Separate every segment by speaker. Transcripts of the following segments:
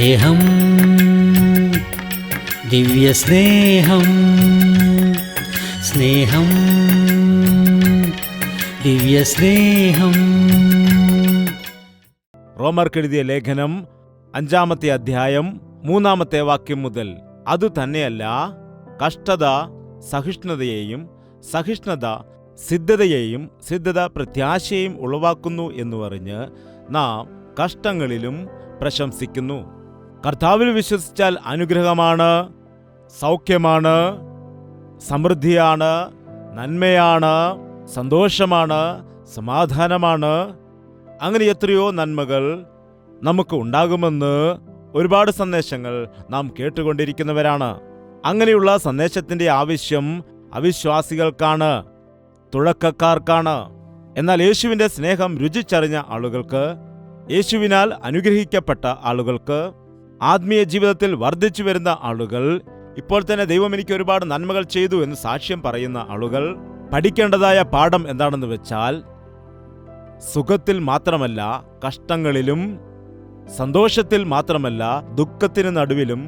Speaker 1: സ്നേഹം, ദിവ്യസ്നേഹം, സ്നേഹം, ദിവ്യസ്നേഹം.
Speaker 2: റോമർക്കെഴുതിയ ലേഖനം 5-ാമത്തെ അധ്യായം 3-ാമത്തെ വാക്യം മുതൽ, അതുതന്നെയല്ല കഷ്ടത സഹിഷ്ണുതയെയും, സഹിഷ്ണുത സിദ്ധതയെയും, സിദ്ധത പ്രത്യാശയെയും ഉളവാക്കുന്നു എന്ന് പറഞ്ഞ് നാം കഷ്ടങ്ങളിലും പ്രശംസിക്കുന്നു. കർത്താവിൽ വിശ്വസിച്ചാൽ അനുഗ്രഹമാണ്, സൗഖ്യമാണ്, സമൃദ്ധിയാണ്, നന്മയാണ്, സന്തോഷമാണ്, സമാധാനമാണ്. അങ്ങനെ എത്രയോ നന്മകൾ നമുക്ക് ഉണ്ടാകുമെന്ന് ഒരുപാട് സന്ദേശങ്ങൾ നാം കേട്ടുകൊണ്ടിരിക്കുന്നവരാണ്. അങ്ങനെയുള്ള സന്ദേശത്തിൻ്റെ ആവശ്യം അവിശ്വാസികൾക്കാണ്, തുടക്കക്കാർക്കാണ്. എന്നാൽ യേശുവിൻ്റെ സ്നേഹം രുചിച്ചറിഞ്ഞ ആളുകൾക്ക്, യേശുവിനാൽ അനുഗ്രഹിക്കപ്പെട്ട ആളുകൾക്ക്, ആത്മീയ ജീവിതത്തിൽ വർദ്ധിച്ചു വരുന്ന ആളുകൾ, ഇപ്പോൾ തന്നെ ദൈവം എനിക്ക് ഒരുപാട് നന്മകൾ ചെയ്തു എന്ന് സാക്ഷ്യം പറയുന്ന ആളുകൾ പഠിക്കേണ്ടതായ പാഠം എന്താണെന്ന് വെച്ചാൽ, സുഖത്തിൽ മാത്രമല്ല കഷ്ടങ്ങളിലും, സന്തോഷത്തിൽ മാത്രമല്ല ദുഃഖത്തിന് നടുവിലും,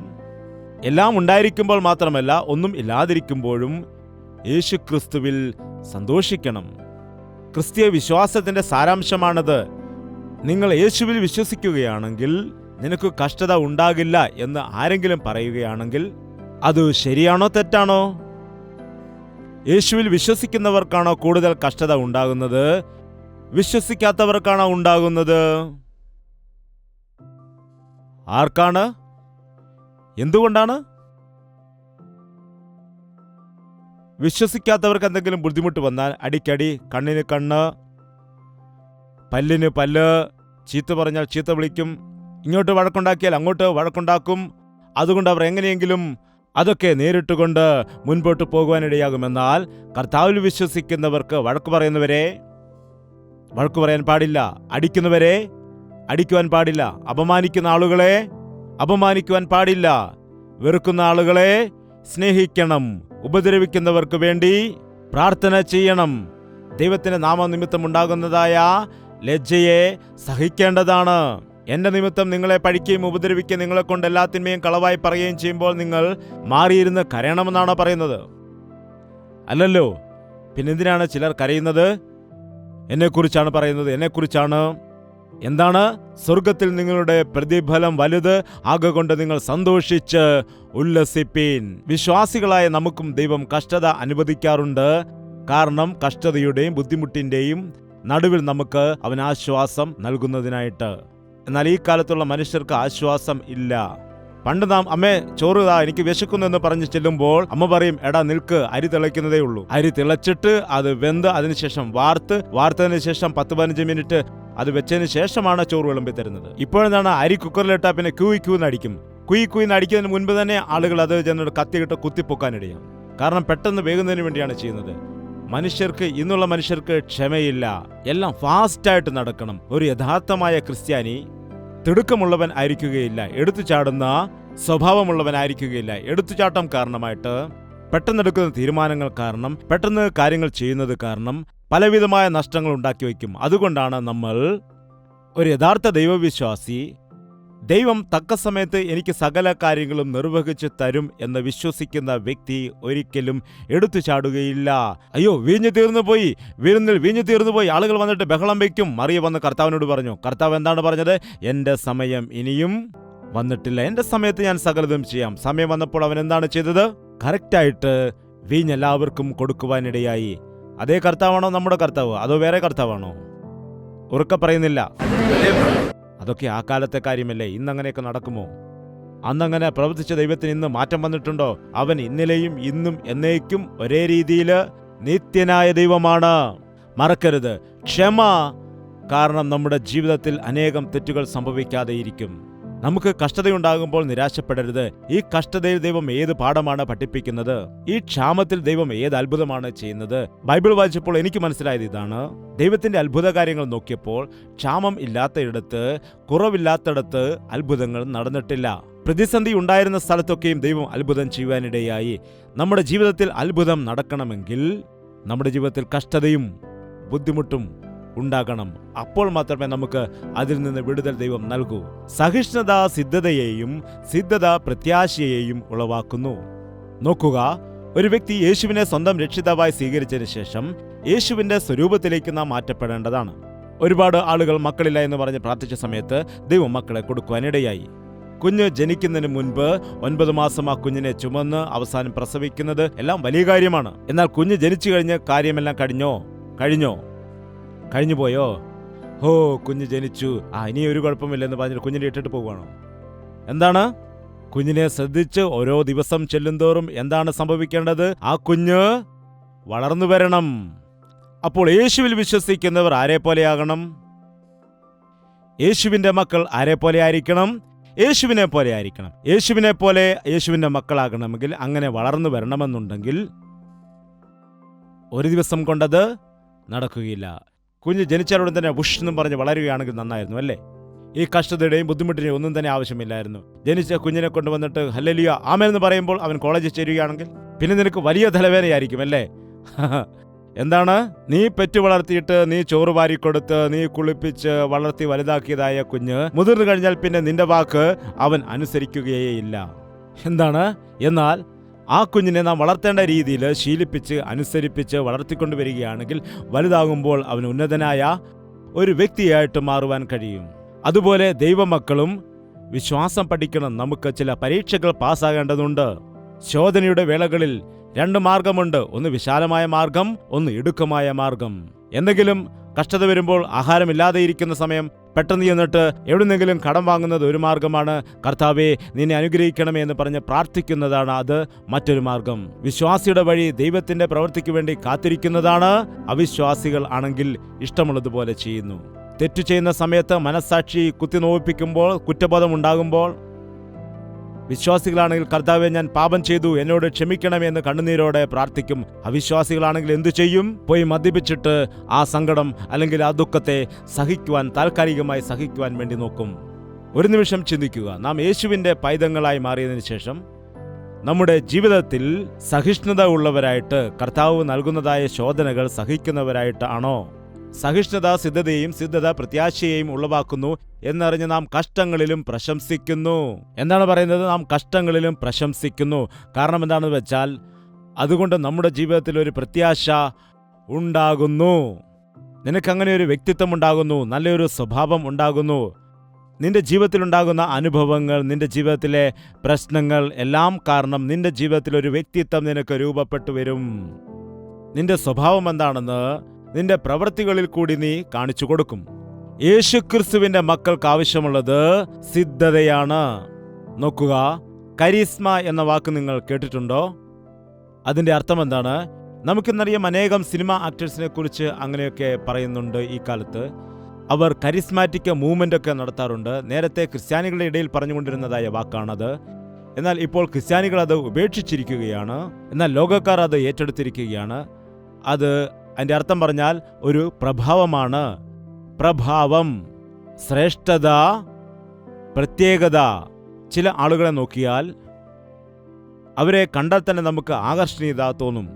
Speaker 2: എല്ലാം ഉണ്ടായിരിക്കുമ്പോൾ മാത്രമല്ല ഒന്നും ഇല്ലാതിരിക്കുമ്പോഴും യേശുക്രിസ്തുവിൽ സന്തോഷിക്കണം. ക്രിസ്തീയ വിശ്വാസത്തിന്റെ സാരാംശമാണത്. നിങ്ങൾ യേശുവിൽ വിശ്വസിക്കുകയാണെങ്കിൽ നിനക്ക് കഷ്ടത ഉണ്ടാകില്ല എന്ന് ആരെങ്കിലും പറയുകയാണെങ്കിൽ അത് ശരിയാണോ തെറ്റാണോ? യേശുവിൽ വിശ്വസിക്കുന്നവർക്കാണോ കൂടുതൽ കഷ്ടത ഉണ്ടാകുന്നത്, വിശ്വസിക്കാത്തവർക്കാണോ ഉണ്ടാകുന്നത്? ആർക്കാണ്? എന്തുകൊണ്ടാണ്? വിശ്വസിക്കാത്തവർക്ക് എന്തെങ്കിലും ബുദ്ധിമുട്ട് വന്നാൽ അടിക്കടി, കണ്ണിന് കണ്ണ്, പല്ലിന് പല്ല്, ചീത്ത പറഞ്ഞാൽ ചീത്ത വിളിക്കും, ഇങ്ങോട്ട് വഴക്കുണ്ടാക്കിയാൽ അങ്ങോട്ട് വഴക്കുണ്ടാക്കും. അതുകൊണ്ട് അവർ എങ്ങനെയെങ്കിലും അതൊക്കെ നേരിട്ടുകൊണ്ട് മുൻപോട്ട് പോകുവാനിടയാകുമെന്നാൽ കർത്താവിൽ വിശ്വസിക്കുന്നവർക്ക് വഴക്കു പറയുന്നവരെ വഴക്കു പറയാൻ പാടില്ല, അടിക്കുന്നവരെ അടിക്കുവാൻ പാടില്ല, അപമാനിക്കുന്ന ആളുകളെ അപമാനിക്കുവാൻ പാടില്ല, വെറുക്കുന്ന ആളുകളെ സ്നേഹിക്കണം, ഉപദ്രവിക്കുന്നവർക്ക് വേണ്ടി പ്രാർത്ഥന ചെയ്യണം. ദൈവത്തിന്റെ നാമനിമിത്തം ഉണ്ടാകുന്നതായ ലജ്ജയെ സഹിക്കേണ്ടതാണ്. എന്റെ നിമിത്തം നിങ്ങളെ പഴിക്കുകയും ഉപദ്രവിക്കുകയും നിങ്ങളെ കൊണ്ട് എല്ലാത്തിന്മേയും കളവായി പറയുകയും ചെയ്യുമ്പോൾ നിങ്ങൾ മാറിയിരുന്ന് കരയണമെന്നാണോ പറയുന്നത്? അല്ലല്ലോ. പിന്നെന്തിനാണ് ചിലർ കരയുന്നത്? എന്നെക്കുറിച്ചാണ് പറയുന്നത്, എന്നെക്കുറിച്ചാണ്. എന്താണ്? സ്വർഗത്തിൽ നിങ്ങളുടെ പ്രതിഫലം വലുത് ആകൊണ്ട് നിങ്ങൾ സന്തോഷിച്ച് ഉല്ലസിപ്പീൻ. വിശ്വാസികളായ നമുക്കും ദൈവം കഷ്ടത അനുവദിക്കാറുണ്ട്. കാരണം കഷ്ടതയുടെയും ബുദ്ധിമുട്ടിന്റെയും നടുവിൽ നമുക്ക് അവൻ ആശ്വാസം നൽകുന്നതിനായിട്ട്. എന്നാൽ ഈ കാലത്തുള്ള മനുഷ്യർക്ക് ആശ്വാസം ഇല്ല. പണ്ട് നാം അമ്മേ ചോറ് താ, എനിക്ക് വിശക്കുന്നു എന്ന് പറഞ്ഞു ചെല്ലുമ്പോൾ അമ്മ പറയും, എടാ നിൽക്ക്, അരി തിളയ്ക്കുന്നതേ ഉള്ളൂ. അരി തിളച്ചിട്ട് അത് വെന്ത് അതിനുശേഷം വാർത്തതിന് ശേഷം 10-15 മിനിറ്റ് അത് വെച്ചതിന് ശേഷമാണ് ചോറ് വിളമ്പി തരുന്നത്. ഇപ്പോഴെന്താണ്, അരി കുക്കറിലിട്ടാ പിന്നെ ക്യൂന്ന് അടിക്കും. കുയിന്ന് അടിക്കുന്നതിന് മുൻപ് തന്നെ ആളുകൾ അത് ചെന്നിട്ട് കത്തിയിട്ട് കുത്തിപ്പൊക്കാനിടയാണ്. കാരണം പെട്ടെന്ന് വേകുന്നതിന് വേണ്ടിയാണ് ചെയ്യുന്നത്. ഇന്നുള്ള മനുഷ്യർക്ക് ക്ഷമയില്ല. എല്ലാം ഫാസ്റ്റായിട്ട് നടക്കണം. ഒരു യഥാർത്ഥമായ ക്രിസ്ത്യാനി തിടുക്കമുള്ളവൻ ആയിരിക്കുകയില്ല, എടുത്തുചാടുന്ന സ്വഭാവമുള്ളവൻ ആയിരിക്കുകയില്ല. എടുത്തുചാട്ടം കാരണമായിട്ട്, പെട്ടെന്നെടുക്കുന്ന തീരുമാനങ്ങൾ കാരണം, പെട്ടെന്ന് കാര്യങ്ങൾ ചെയ്യുന്നത് കാരണം പലവിധമായ നഷ്ടങ്ങൾ ഉണ്ടാക്കി വയ്ക്കും. അതുകൊണ്ടാണ് നമ്മൾ ഒരു യഥാർത്ഥ ദൈവവിശ്വാസി, ദൈവം തക്ക സമയത്ത് എനിക്ക് സകല കാര്യങ്ങളും നിർവഹിച്ചു തരും എന്ന് വിശ്വസിക്കുന്ന വ്യക്തി ഒരിക്കലും എടുത്തു ചാടുകയില്ല. അയ്യോ വീഞ്ഞു തീർന്നുപോയി, വിരുന്നിൽ വീഞ്ഞു തീർന്നുപോയി, ആളുകൾ വന്നിട്ട് ബഹളം വയ്ക്കും. മറിയ വന്ന് കർത്താവിനോട് പറഞ്ഞു. കർത്താവ് എന്താണ് പറഞ്ഞത്? എൻ്റെ സമയം ഇനിയും വന്നിട്ടില്ല, എൻ്റെ സമയത്ത് ഞാൻ സകലതും ചെയ്യാം. സമയം വന്നപ്പോൾ അവൻ എന്താണ് ചെയ്തത്? കറക്റ്റായിട്ട് വീഞ്ഞ് എല്ലാവർക്കും കൊടുക്കുവാനിടയായി. അതേ കർത്താവാണോ നമ്മുടെ കർത്താവ്, അതോ വേറെ കർത്താവാണോ? ഉറക്കെ പറയുന്നില്ല. അതൊക്കെ ആ കാലത്തെ കാര്യമല്ലേ. ഇന്നങ്ങനെയൊക്കെ നടക്കുമോ? അന്നങ്ങനെ പ്രവർത്തിച്ച ദൈവത്തിന് ഇന്ന് മാറ്റം വന്നിട്ടുണ്ടോ? അവൻ ഇന്നലെയും ഇന്നും എന്നേക്കും ഒരേ രീതിയിൽ നിത്യനായ ദൈവമാണ്. മറക്കരുത്, ക്ഷമ കാരണം നമ്മുടെ ജീവിതത്തിൽ അനേകം തെറ്റുകൾ സംഭവിക്കാതെയിരിക്കും. നമുക്ക് കഷ്ടതയുണ്ടാകുമ്പോൾ നിരാശപ്പെടരുത്. ഈ കഷ്ടതയിൽ ദൈവം ഏത് പാഠമാണ് പഠിപ്പിക്കുന്നത്? ഈ ക്ഷാമത്തിൽ ദൈവം ഏത് അത്ഭുതമാണ് ചെയ്യുന്നത്? ബൈബിൾ വായിച്ചപ്പോൾ എനിക്ക് മനസ്സിലായത് ഇതാണ്. ദൈവത്തിന്റെ അത്ഭുത കാര്യങ്ങൾ നോക്കിയപ്പോൾ ക്ഷാമം ഇല്ലാത്തയിടത്ത്, കുറവില്ലാത്തയിടത്ത് അത്ഭുതങ്ങൾ നടന്നിട്ടില്ല. പ്രതിസന്ധി ഉണ്ടായിരുന്ന സ്ഥലത്തൊക്കെയും ദൈവം അത്ഭുതം ചെയ്യുവാനിടയായി. നമ്മുടെ ജീവിതത്തിൽ അത്ഭുതം നടക്കണമെങ്കിൽ നമ്മുടെ ജീവിതത്തിൽ കഷ്ടതയും ബുദ്ധിമുട്ടും ഉണ്ടാകണം. അപ്പോൾ മാത്രമേ നമുക്ക് അതിൽ നിന്ന് വിടുതൽ ദൈവം നൽകൂ. സഹിഷ്ണുത സിദ്ധതയെയും സിദ്ധത പ്രത്യാശയെയും ഉളവാക്കുന്നു. നോക്കുക, ഒരു വ്യക്തി യേശുവിനെ സ്വന്തം രക്ഷിതാവായി സ്വീകരിച്ചതിന് ശേഷം യേശുവിന്റെ സ്വരൂപത്തിലേക്ക് നാം മാറ്റപ്പെടേണ്ടതാണ്. ഒരുപാട് ആളുകൾ മക്കളില്ല എന്ന് പറഞ്ഞ് പ്രാർത്ഥിച്ച സമയത്ത് ദൈവം മക്കളെ കൊടുക്കുവാനിടയായി. കുഞ്ഞ് ജനിക്കുന്നതിന് മുൻപ് 9 മാസം ആ കുഞ്ഞിനെ ചുമന്ന് അവസാനം പ്രസവിക്കുന്നത് എല്ലാം വലിയ കാര്യമാണ്. എന്നാൽ കുഞ്ഞ് ജനിച്ചു കഴിഞ്ഞ് കാര്യമെല്ലാം കഴിഞ്ഞു പോയോ? കുഞ്ഞ് ജനിച്ചു, ഇനി ഒരു കുഴപ്പമില്ലെന്ന് പറഞ്ഞിട്ട് കുഞ്ഞിനെ ഇട്ടിട്ട് പോവുകയാണോ? എന്താണ്? കുഞ്ഞിനെ ശ്രദ്ധിച്ച് ഓരോ ദിവസം ചെല്ലുന്തോറും എന്താണ് സംഭവിക്കേണ്ടത്? ആ കുഞ്ഞ് വളർന്നു വരണം. അപ്പോൾ യേശുവിൽ വിശ്വസിക്കുന്നവർ ആരെ പോലെയാകണം? യേശുവിന്റെ മക്കൾ ആരെ പോലെ ആയിരിക്കണം? യേശുവിനെ പോലെ ആയിരിക്കണം. യേശുവിനെ പോലെ യേശുവിന്റെ മക്കളാകണമെങ്കിൽ, അങ്ങനെ വളർന്നു വരണമെന്നുണ്ടെങ്കിൽ ഒരു ദിവസം കൊണ്ടത് നടക്കുകയില്ല. കുഞ്ഞ് ജനിച്ചാലുടൻ തന്നെ വുഷ് എന്നും പറഞ്ഞ് വളരുകയാണെങ്കിൽ നന്നായിരുന്നു, അല്ലേ? ഈ കഷ്ടതയുടെയും ബുദ്ധിമുട്ടിന്റെയും ഒന്നും തന്നെ ആവശ്യമില്ലായിരുന്നു. ജനിച്ച കുഞ്ഞിനെ കൊണ്ടുവന്നിട്ട് ഹല്ലേലൂയ ആമേൻ എന്ന് പറയുമ്പോൾ അവൻ കോളേജിൽ ചേരുകയാണെങ്കിൽ പിന്നെ നിനക്ക് വലിയ തലവേദനയായിരിക്കും, അല്ലേ? എന്താണ്? നീ പെറ്റു വളർത്തിയിട്ട്, നീ ചോറ് വാരിക്കൊടുത്ത്, നീ കുളിപ്പിച്ച് വളർത്തി വലുതാക്കിയതായ കുഞ്ഞ് മുതിർന്നു കഴിഞ്ഞാൽ പിന്നെ നിന്റെ വാക്ക് അവൻ അനുസരിക്കുകയേയില്ല. എന്താണ്? എന്നാൽ ആ കുഞ്ഞിനെ നാം വളർത്തേണ്ട രീതിയിൽ ശീലിപ്പിച്ച് അനുസരിപ്പിച്ച് വളർത്തിക്കൊണ്ടുവരികയാണെങ്കിൽ വലുതാകുമ്പോൾ അവൻ ഉന്നതനായ ഒരു വ്യക്തിയായിട്ട് മാറുവാൻ കഴിയും. അതുപോലെ ദൈവമക്കളും വിശ്വാസം പഠിക്കണം. നമുക്ക് ചില പരീക്ഷകൾ പാസ്സാകേണ്ടതുണ്ട്. ശോധനയുടെ വേളകളിൽ 2 മാർഗമുണ്ട്. ഒന്ന് വിശാലമായ മാർഗം, ഒന്ന് ഇടുക്കമായ മാർഗം. എന്തെങ്കിലും കഷ്ടത വരുമ്പോൾ ആഹാരമില്ലാതെ ഇരിക്കുന്ന സമയം പെട്ടെന്ന് ചെന്നിട്ട് എവിടുന്നെങ്കിലും കടം വാങ്ങുന്നത് ഒരു മാർഗമാണ്. കർത്താവേ നിന്നെ അനുഗ്രഹിക്കണമേ എന്ന് പറഞ്ഞ് പ്രാർത്ഥിക്കുന്നതാണ് അത് മറ്റൊരു മാർഗം. വിശ്വാസിയുടെ വഴി ദൈവത്തിന്റെ പ്രവൃത്തിക്ക് വേണ്ടി കാത്തിരിക്കുന്നതാണ്. അവിശ്വാസികൾ ആണെങ്കിൽ ഇഷ്ടമുള്ളതുപോലെ ചെയ്യുന്നു. തെറ്റു ചെയ്യുന്ന സമയത്ത് മനസ്സാക്ഷി കുത്തിനോവിപ്പിക്കുമ്പോൾ, കുറ്റബോധം ഉണ്ടാകുമ്പോൾ, വിശ്വാസികളാണെങ്കിൽ കർത്താവേ ഞാൻ പാപം ചെയ്തു, എന്നോട് ക്ഷമിക്കണമെന്ന് കണ്ണുനീരോടെ പ്രാർത്ഥിക്കും. അവിശ്വാസികളാണെങ്കിൽ എന്തു ചെയ്യും? പോയി മദ്യപിച്ചിട്ട് ആ സങ്കടം അല്ലെങ്കിൽ ആ ദുഃഖത്തെ താൽക്കാലികമായി സഹിക്കുവാൻ വേണ്ടി നോക്കും. ഒരു നിമിഷം ചിന്തിക്കുക, നാം യേശുവിന്റെ പൈതങ്ങളായി മാറിയതിനു ശേഷം നമ്മുടെ ജീവിതത്തിൽ സഹിഷ്ണുത ഉള്ളവരായിട്ട്, കർത്താവ് നൽകുന്നതായ ശോധനകൾ സഹിക്കുന്നവരായിട്ടാണോ? സഹിഷ്ണുത സിദ്ധതയും സിദ്ധത പ്രത്യാശയെയും ഉളവാക്കുന്നു എന്നറിഞ്ഞ് നാം കഷ്ടങ്ങളിലും പ്രശംസിക്കുന്നു. എന്താണ് പറയുന്നത്? നാം കഷ്ടങ്ങളിലും പ്രശംസിക്കുന്നു. കാരണം എന്താണെന്ന് വെച്ചാൽ അതുകൊണ്ട് നമ്മുടെ ജീവിതത്തിൽ ഒരു പ്രത്യാശ ഉണ്ടാകുന്നു. നിനക്കങ്ങനെ ഒരു വ്യക്തിത്വം ഉണ്ടാകുന്നു, നല്ലൊരു സ്വഭാവം ഉണ്ടാകുന്നു. നിന്റെ ജീവിതത്തിലുണ്ടാകുന്ന അനുഭവങ്ങൾ, നിന്റെ ജീവിതത്തിലെ പ്രശ്നങ്ങൾ എല്ലാം കാരണം നിന്റെ ജീവിതത്തിൽ ഒരു വ്യക്തിത്വം നിനക്ക് രൂപപ്പെട്ടു വരും. നിന്റെ സ്വഭാവം എന്താണെന്ന് നിന്റെ പ്രവൃത്തികളിൽ കൂടി നീ കാണിച്ചു കൊടുക്കും. യേശുക്രിസ്തുവിന്റെ മക്കൾക്ക് ആവശ്യമുള്ളത് സിദ്ധതയാണ്. നോക്കുക, കരിസ്മ എന്ന വാക്ക് നിങ്ങൾ കേട്ടിട്ടുണ്ടോ? അതിന്റെ അർത്ഥം എന്താണ്? നമുക്കിന്നറിയാം, അനേകം സിനിമ ആക്ടേഴ്സിനെ കുറിച്ച് അങ്ങനെയൊക്കെ പറയുന്നുണ്ട്. ഈ കാലത്ത് അവർ കരിസ്മാറ്റിക് മൂവ്മെന്റ് ഒക്കെ നടത്താറുണ്ട്. നേരത്തെ ക്രിസ്ത്യാനികളുടെ ഇടയിൽ പറഞ്ഞുകൊണ്ടിരുന്നതായ വാക്കാണത്. എന്നാൽ ഇപ്പോൾ ക്രിസ്ത്യാനികൾ അത് ഉപേക്ഷിച്ചിരിക്കുകയാണ്. എന്നാൽ ലോകക്കാർ അത് ഏറ്റെടുത്തിരിക്കുകയാണ്. അതിന്റെ അർത്ഥം പറഞ്ഞാൽ ഒരു പ്രഭാവമാണ്. പ്രഭാവം, ശ്രേഷ്ഠത, പ്രത്യേകത. ചില ആളുകളെ നോക്കിയാൽ അവരെ കണ്ടാൽ തന്നെ നമുക്ക് ആകർഷണീയത തോന്നും.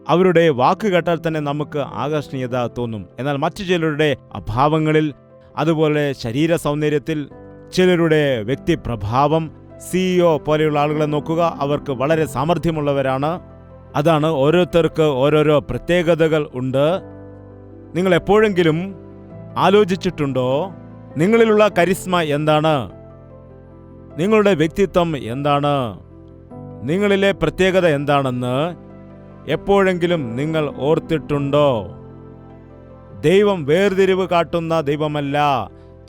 Speaker 2: അവരുടെ വാക്ക് കേട്ടാൽ തന്നെ നമുക്ക് ആകർഷണീയത തോന്നും. എന്നാൽ മറ്റു ചിലരുടെ അഭാവങ്ങളിൽ, അതുപോലെ ശരീര സൗന്ദര്യത്തിൽ, ചിലരുടെ വ്യക്തിപ്രഭാവം, CEO പോലെയുള്ള ആളുകളെ നോക്കുക, അവർക്ക് വളരെ സാമർഥ്യമുള്ളവരാണ്. അതാണ്, ഓരോരുത്തർക്ക് ഓരോരോ പ്രത്യേകതകൾ ഉണ്ട്. നിങ്ങൾ എപ്പോഴെങ്കിലും ആലോചിച്ചിട്ടുണ്ടോ നിങ്ങളിലുള്ള കരിസ്മ എന്താണ്? നിങ്ങളുടെ വ്യക്തിത്വം എന്താണ്? നിങ്ങളിലെ പ്രത്യേകത എന്താണെന്ന് എപ്പോഴെങ്കിലും നിങ്ങൾ ഓർത്തിട്ടുണ്ടോ? ദൈവം വേർതിരിവ് കാട്ടുന്ന ദൈവമല്ല.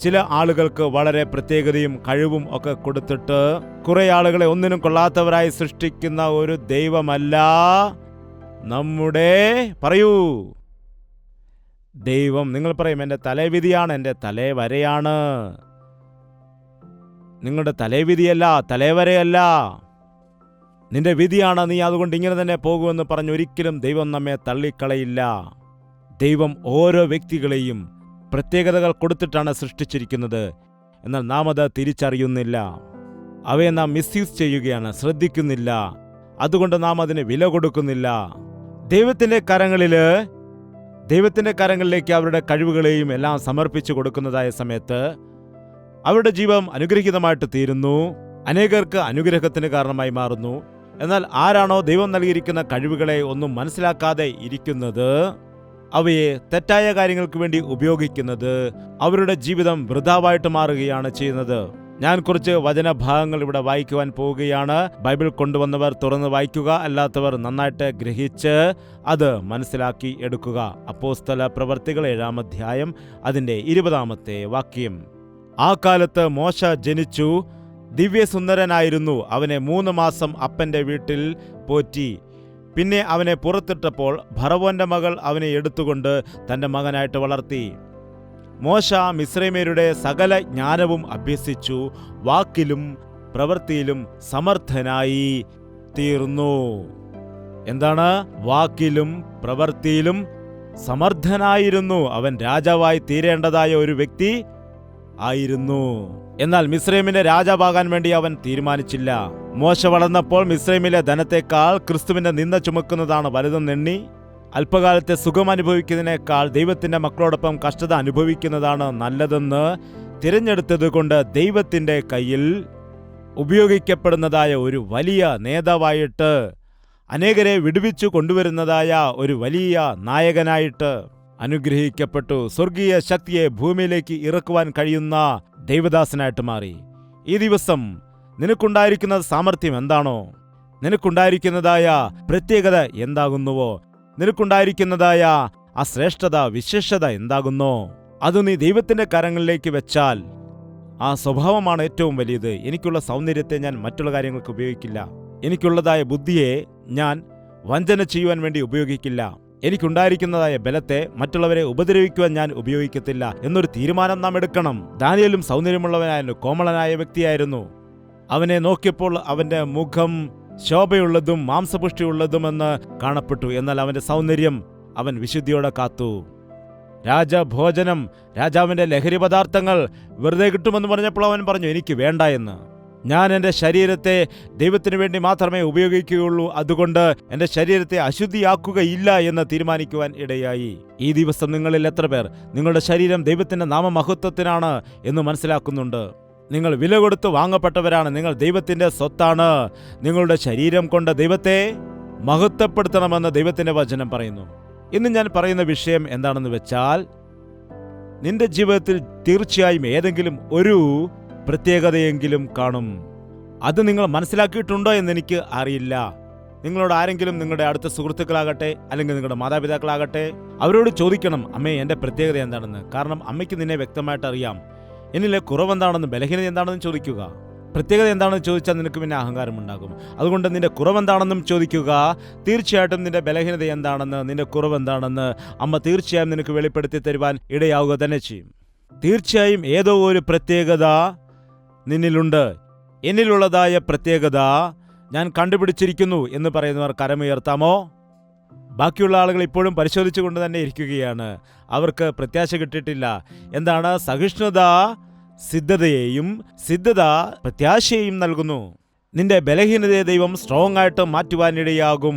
Speaker 2: ചില ആളുകൾക്ക് വളരെ പ്രത്യേകതയും കഴിവും ഒക്കെ കൊടുത്തിട്ട് കുറെ ആളുകളെ ഒന്നിനും കൊള്ളാത്തവരായി സൃഷ്ടിക്കുന്ന ഒരു ദൈവമല്ല നമ്മുടെ ദൈവം. നിങ്ങൾ പറയും, എൻ്റെ തലവിധിയാണ്, എൻ്റെ തലവരയാണ്. നിങ്ങളുടെ തലവിധിയല്ല, തലവരയല്ല, നിന്റെ വിധിയാണ്. നീ അതുകൊണ്ട് ഇങ്ങനെ തന്നെ പോകുമെന്ന് പറഞ്ഞ് ഒരിക്കലും ദൈവം നമ്മെ തള്ളിക്കളയില്ല. ദൈവം ഓരോ വ്യക്തികളെയും പ്രത്യേകതകൾ കൊടുത്തിട്ടാണ് സൃഷ്ടിച്ചിരിക്കുന്നത്. എന്നാൽ നാം അത് തിരിച്ചറിയുന്നില്ല. അവയെ നാം മിസ്യൂസ് ചെയ്യുകയാണ്, ശ്രദ്ധിക്കുന്നില്ല. അതുകൊണ്ട് നാം അതിന് വില കൊടുക്കുന്നില്ല. ദൈവത്തിന്റെ കരങ്ങളില് ദൈവത്തിൻ്റെ കരങ്ങളിലേക്ക് അവരുടെ കഴിവുകളെയും എല്ലാം സമർപ്പിച്ചു കൊടുക്കുന്നതായ സമയത്ത് അവരുടെ ജീവിതം അനുഗ്രഹീതമായിട്ട് തീരുന്നു, അനേകർക്ക് അനുഗ്രഹത്തിന് കാരണമായി മാറുന്നു. എന്നാൽ ആരാണോ ദൈവം നൽകിയിരിക്കുന്ന കഴിവുകളെ ഒന്നും മനസ്സിലാക്കാതെ ഇരിക്കുന്നത്, അവയെ തെറ്റായ കാര്യങ്ങൾക്ക് വേണ്ടി ഉപയോഗിക്കുന്നത്, അവരുടെ ജീവിതം വൃഥാവായിട്ട് മാറുകയാണ് ചെയ്യുന്നത്. ഞാൻ കുറച്ച് വചനഭാഗങ്ങൾ ഇവിടെ വായിക്കുവാൻ പോവുകയാണ്. ബൈബിൾ കൊണ്ടുവന്നവർ തുറന്ന് വായിക്കുക, അല്ലാത്തവർ നന്നായിട്ട് ഗ്രഹിച്ച് അത് മനസ്സിലാക്കി എടുക്കുക. അപ്പോസ്തല പ്രവർത്തികൾ 7-ാം അധ്യായം അതിൻ്റെ 20-ാമത്തെ വാക്യം. ആ കാലത്ത് മോശ ജനിച്ചു, ദിവ്യസുന്ദരനായിരുന്നു. അവനെ 3 മാസം അപ്പൻ്റെ വീട്ടിൽ പോറ്റി. പിന്നെ അവനെ പുറത്തിട്ടപ്പോൾ ഫറവോന്റെ മകൾ അവനെ എടുത്തുകൊണ്ട് തൻ്റെ മകനായിട്ട് വളർത്തി. മോശ മിസ്രൈമ്യരുടെ സകല ജ്ഞാനവും അഭ്യസിച്ചു, വാക്കിലും പ്രവൃത്തിയിലും സമർത്ഥനായി തീർന്നു. എന്താണ്? വാക്കിലും പ്രവൃത്തിയിലും സമർത്ഥനായിരുന്നു. അവൻ രാജാവായി തീരേണ്ടതായ ഒരു വ്യക്തി ആയിരുന്നു. എന്നാൽ മിസ്രൈമിന്റെ രാജാവാകാൻ വേണ്ടി അവൻ തീരുമാനിച്ചില്ല. മോശ വളർന്നപ്പോൾ മിസ്രൈമിലെ ധനത്തെക്കാൾ ക്രിസ്തുവിന്റെ നിന്ദ ചുമക്കുന്നതാണ് വലുതെന്നെണ്ണി അല്പകാലത്തെ സുഖം അനുഭവിക്കുന്നതിനേക്കാൾ ദൈവത്തിന്റെ മക്കളോടൊപ്പം കഷ്ടത അനുഭവിക്കുന്നതാണ് നല്ലതെന്ന് തിരഞ്ഞെടുത്തത് കൊണ്ട് ദൈവത്തിന്റെ കയ്യിൽ ഉപയോഗിക്കപ്പെടുന്നതായ ഒരു വലിയ നേതാവായിട്ട്, അനേകരെ വിടുവിച്ചു കൊണ്ടുവരുന്നതായ ഒരു വലിയ നായകനായിട്ട് അനുഗ്രഹിക്കപ്പെട്ടു. സ്വർഗീയ ശക്തിയെ ഭൂമിയിലേക്ക് ഇറക്കുവാൻ കഴിയുന്ന ദൈവദാസനായിട്ട് മാറി. ഈ ദിവസം നിനക്കുണ്ടായിരിക്കുന്ന സാമർഥ്യം എന്താണോ, നിനക്കുണ്ടായിരിക്കുന്നതായ പ്രത്യേകത എന്താകുന്നുവോ, നിനക്കുണ്ടായിരിക്കുന്നതായ ആ ശ്രേഷ്ഠത വിശേഷത എന്താകുന്നോ, അത് നീ ദൈവത്തിന്റെ കരങ്ങളിലേക്ക് വെച്ചാൽ ആ സ്വഭാവമാണ് ഏറ്റവും വലിയത്. എനിക്കുള്ള സൗന്ദര്യത്തെ ഞാൻ മറ്റുള്ള കാര്യങ്ങൾക്ക് ഉപയോഗിക്കില്ല. എനിക്കുള്ളതായ ബുദ്ധിയെ ഞാൻ വഞ്ചന ചെയ്യുവാൻ വേണ്ടി ഉപയോഗിക്കില്ല. എനിക്കുണ്ടായിരിക്കുന്നതായ ബലത്തെ മറ്റുള്ളവരെ ഉപദ്രവിക്കുവാൻ ഞാൻ ഉപയോഗിക്കത്തില്ല എന്നൊരു തീരുമാനം നാം എടുക്കണം. ദാനിയേലും സൗന്ദര്യമുള്ളവനായിരുന്നു, കോമളനായ വ്യക്തിയായിരുന്നു. അവനെ നോക്കിയപ്പോൾ അവന്റെ മുഖം ശോഭയുള്ളതും മാംസപുഷ്ടിയുള്ളതുമെന്ന് കാണപ്പെട്ടു. എന്നാൽ അവന്റെ സൗന്ദര്യം അവൻ വിശുദ്ധിയോടെ കാത്തു. രാജഭോജനം, രാജാവിന്റെ ലഹരി പദാർത്ഥങ്ങൾ വെറുതെ കിട്ടുമെന്ന് പറഞ്ഞപ്പോൾ അവൻ പറഞ്ഞു, എനിക്ക് വേണ്ട എന്ന്. ഞാൻ എൻ്റെ ശരീരത്തെ ദൈവത്തിന് വേണ്ടി മാത്രമേ ഉപയോഗിക്കുകയുള്ളൂ, അതുകൊണ്ട് എൻ്റെ ശരീരത്തെ അശുദ്ധിയാക്കുകയില്ല എന്ന് തീരുമാനിക്കുവാൻ ഇടയായി. ഈ ദിവസം നിങ്ങളിൽ എത്ര പേർ നിങ്ങളുടെ ശരീരം ദൈവത്തിൻ്റെ നാമമഹത്വത്തിനാണ് എന്ന് മനസ്സിലാക്കുന്നുണ്ട്? നിങ്ങൾ വില കൊടുത്ത് വാങ്ങപ്പെട്ടവരാണ്. നിങ്ങൾ ദൈവത്തിൻ്റെ സ്വത്താണ്. നിങ്ങളുടെ ശരീരം കൊണ്ട് ദൈവത്തെ മഹത്വപ്പെടുത്തണമെന്ന് ദൈവത്തിൻ്റെ വചനം പറയുന്നു. ഇന്ന് ഞാൻ പറയുന്ന വിഷയം എന്താണെന്ന് വെച്ചാൽ, നിന്റെ ജീവിതത്തിൽ തീർച്ചയായും ഏതെങ്കിലും ഒരു പ്രത്യേകതയെങ്കിലും കാണും. അത് നിങ്ങൾ മനസ്സിലാക്കിയിട്ടുണ്ടോ എന്നെനിക്ക് അറിയില്ല. നിങ്ങളോട് ആരെങ്കിലും, നിങ്ങളുടെ അടുത്ത സുഹൃത്തുക്കളാകട്ടെ അല്ലെങ്കിൽ നിങ്ങളുടെ മാതാപിതാക്കളാകട്ടെ, അവരോട് ചോദിക്കണം, അമ്മേ എൻ്റെ പ്രത്യേകത എന്താണെന്ന്. കാരണം അമ്മയ്ക്ക് നിന്നെ വ്യക്തമായിട്ട് അറിയാം. എന്നിലെ കുറവെന്താണെന്ന്, ബലഹീനത എന്താണെന്ന് ചോദിക്കുക. പ്രത്യേകത എന്താണെന്ന് ചോദിച്ചാൽ നിനക്ക് പിന്നെ അഹങ്കാരമുണ്ടാകും. അതുകൊണ്ട് നിന്റെ കുറവെന്താണെന്നും ചോദിക്കുക. തീർച്ചയായിട്ടും നിന്റെ ബലഹീനത എന്താണെന്ന്, നിന്റെ കുറവെന്താണെന്ന് അമ്മ തീർച്ചയായും നിനക്ക് വെളിപ്പെടുത്തി തരുവാൻ ഇടയാവുക തന്നെ ചെയ്യും. തീർച്ചയായും ഏതോ ഒരു പ്രത്യേകത നിന്നിലുണ്ട്. എന്നിലുള്ളതായ പ്രത്യേകത ഞാൻ കണ്ടുപിടിച്ചിരിക്കുന്നു എന്ന് പറയുന്നവർ കരമുയർത്താമോ? ബാക്കിയുള്ള ആളുകൾ ഇപ്പോഴും പരിശോധിച്ചുകൊണ്ട് തന്നെ ഇരിക്കുകയാണ്. അവർക്ക് പ്രത്യാശ കിട്ടിയിട്ടില്ല. എന്താണ്? സഹിഷ്ണുത സിദ്ധതയെയും സിദ്ധത പ്രത്യാശയെയും നൽകുന്നു. നിന്റെ ബലഹീനതയെ ദൈവം സ്ട്രോങ് ആയിട്ട് മാറ്റുവാനിടയാകും.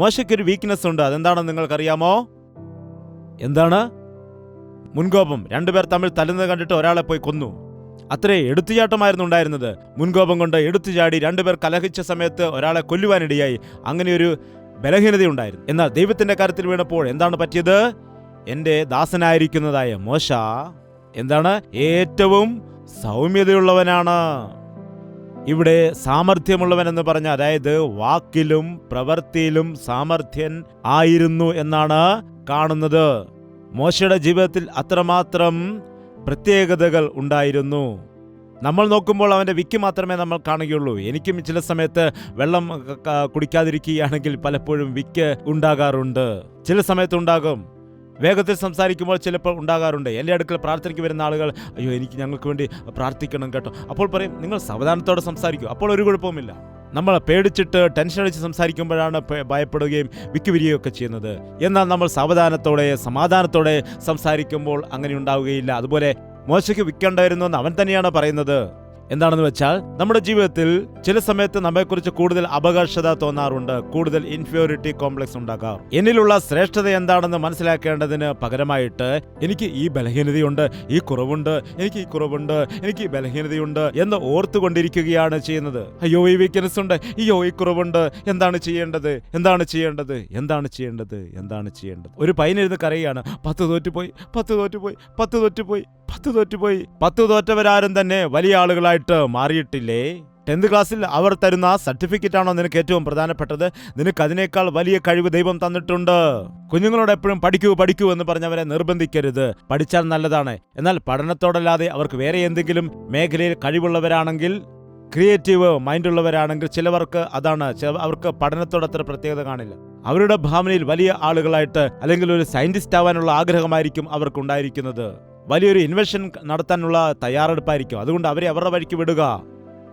Speaker 2: മോശയ്ക്കൊരു വീക്ക്നെസ് ഉണ്ട്. അതെന്താണെന്ന് നിങ്ങൾക്കറിയാമോ? എന്താണ്? മുൻകോപം. 2 പേർ തമ്മിൽ തല്ലുന്നത് കണ്ടിട്ട് ഒരാളെ പോയി കൊന്നു. അത്രേ എടുത്തുചാട്ടമായിരുന്നു ഉണ്ടായിരുന്നത്. മുൻകോപം കൊണ്ട് എടുത്തുചാടി 2 പേർ കലഹിച്ച സമയത്ത് ഒരാളെ കൊല്ലുവാനിടയായി. അങ്ങനെയൊരു ബലഹീനതയുണ്ടായിരുന്നു. എന്നാൽ ദൈവത്തിന്റെ കാര്യത്തിൽ വീണപ്പോൾ എന്താണ് പറ്റിയത്? എൻ്റെ ദാസനായിരിക്കുന്നതായ മോശ എന്താണ്? ഏറ്റവും സൗമ്യതയുള്ളവനാണ്. ഇവിടെ സാമർഥ്യമുള്ളവൻ എന്ന് പറഞ്ഞ, അതായത് വാക്കിലും പ്രവൃത്തിയിലും സാമർഥ്യൻ ആയിരുന്നു എന്നാണ് കാണുന്നത്. മോശയുടെ ജീവിതത്തിൽ അത്രമാത്രം പ്രത്യേകതകൾ ഉണ്ടായിരുന്നു. നമ്മൾ നോക്കുമ്പോൾ അവൻ്റെ വിക്ക് മാത്രമേ നമ്മൾ കാണുകയുള്ളൂ. എനിക്കും ചില സമയത്ത് വെള്ളം കുടിക്കാതിരിക്കുകയാണെങ്കിൽ പലപ്പോഴും വിക്ക് ഉണ്ടാകാറുണ്ട്. ചില സമയത്തുണ്ടാകും. വേഗത്തിൽ സംസാരിക്കുമ്പോൾ ചിലപ്പോൾ ഉണ്ടാകാറുണ്ട്. എൻ്റെ അടുക്കൽ പ്രാർത്ഥനയ്ക്ക് വരുന്ന ആളുകൾ, അയ്യോ എനിക്ക് ഞങ്ങൾക്ക് വേണ്ടി പ്രാർത്ഥിക്കണം കേട്ടോ. അപ്പോൾ പറയും, നിങ്ങൾ സാവധാനത്തോടെ സംസാരിക്കൂ. അപ്പോൾ ഒരു കുഴപ്പവുമില്ല. നമ്മൾ പേടിച്ചിട്ട് ടെൻഷൻ അടിച്ച് സംസാരിക്കുമ്പോഴാണ് ഭയപ്പെടുകയും വിക്കുവിരിയുകയൊക്കെ ചെയ്യുന്നത്. എന്നാൽ നമ്മൾ സാവധാനത്തോടെ സമാധാനത്തോടെ സംസാരിക്കുമ്പോൾ അങ്ങനെ ഉണ്ടാവുകയില്ല. അതുപോലെ മോശയ്ക്ക് വിൽക്കേണ്ടായിരുന്നു എന്ന് അവൻ തന്നെയാണ് പറയുന്നത്. എന്താണെന്ന് വെച്ചാൽ നമ്മുടെ ജീവിതത്തിൽ ചില സമയത്ത് നമ്മെക്കുറിച്ച് കൂടുതൽ അപകർഷത തോന്നാറുണ്ട്, കൂടുതൽ ഇൻഫീരിയോറിറ്റി കോംപ്ലക്സ് ഉണ്ടാകാം. എന്നിലുള്ള ശ്രേഷ്ഠത എന്താണെന്ന് മനസ്സിലാക്കേണ്ടതിന് പകരമായിട്ട് എനിക്ക് ഈ ബലഹീനതയുണ്ട്, ഈ കുറവുണ്ട്, എനിക്ക് ഈ കുറവുണ്ട്, എനിക്ക് ഈ ബലഹീനതയുണ്ട് എന്ന് ഓർത്തുകൊണ്ടിരിക്കുകയാണ് ചെയ്യുന്നത്. അയ്യോ ഈ വീക്ക്നെസ് ഉണ്ട്, അയ്യോ ഈ കുറവുണ്ട്, എന്താണ് ചെയ്യേണ്ടത്, എന്താണ് ചെയ്യേണ്ടത്, എന്താണ് ചെയ്യേണ്ടത്, എന്താണ് ചെയ്യേണ്ടത്. ഒരു പയ്യനിരുന്ന് കരയാണ്, 10 തോറ്റുപോയി, 10 തോറ്റുപോയി, 10 തോറ്റുപോയി, 10 തോറ്റുപോയി. 10 തോറ്റവരാരും തന്നെ വലിയ ആളുകളായിട്ട് മാറിയിട്ടില്ലേ? 10th ക്ലാസ്സിൽ അവർ തരുന്ന സർട്ടിഫിക്കറ്റ് ആണോ നിനക്ക് ഏറ്റവും പ്രധാനപ്പെട്ടത്? നിനക്ക് അതിനേക്കാൾ വലിയ കഴിവ് ദൈവം തന്നിട്ടുണ്ട്. കുഞ്ഞുങ്ങളോട് എപ്പോഴും പഠിക്കൂ പഠിക്കൂ എന്ന് പറഞ്ഞവരെ നിർബന്ധിക്കരുത്. പഠിച്ചാൽ നല്ലതാണ്, എന്നാൽ പഠനത്തോടല്ലാതെ അവർക്ക് വേറെ എന്തെങ്കിലും മേഖലയിൽ കഴിവുള്ളവരാണെങ്കിൽ, ക്രിയേറ്റീവ് മൈൻഡുള്ളവരാണെങ്കിൽ ചിലവർക്ക് അതാണ്, അവർക്ക് പഠനത്തോട് അത്ര പ്രത്യേകത കാണില്ല. അവരുടെ ഭാവനയിൽ വലിയ ആളുകളായിട്ട് അല്ലെങ്കിൽ ഒരു സയന്റിസ്റ്റ് ആവാനുള്ള ആഗ്രഹമായിരിക്കും അവർക്കുണ്ടായിരിക്കുന്നത്. വലിയൊരു ഇൻവെൻഷൻ നടത്താനുള്ള തയ്യാറെടുപ്പായിരിക്കും. അതുകൊണ്ട് അവരെ അവരുടെ വഴിക്ക് വിടുക.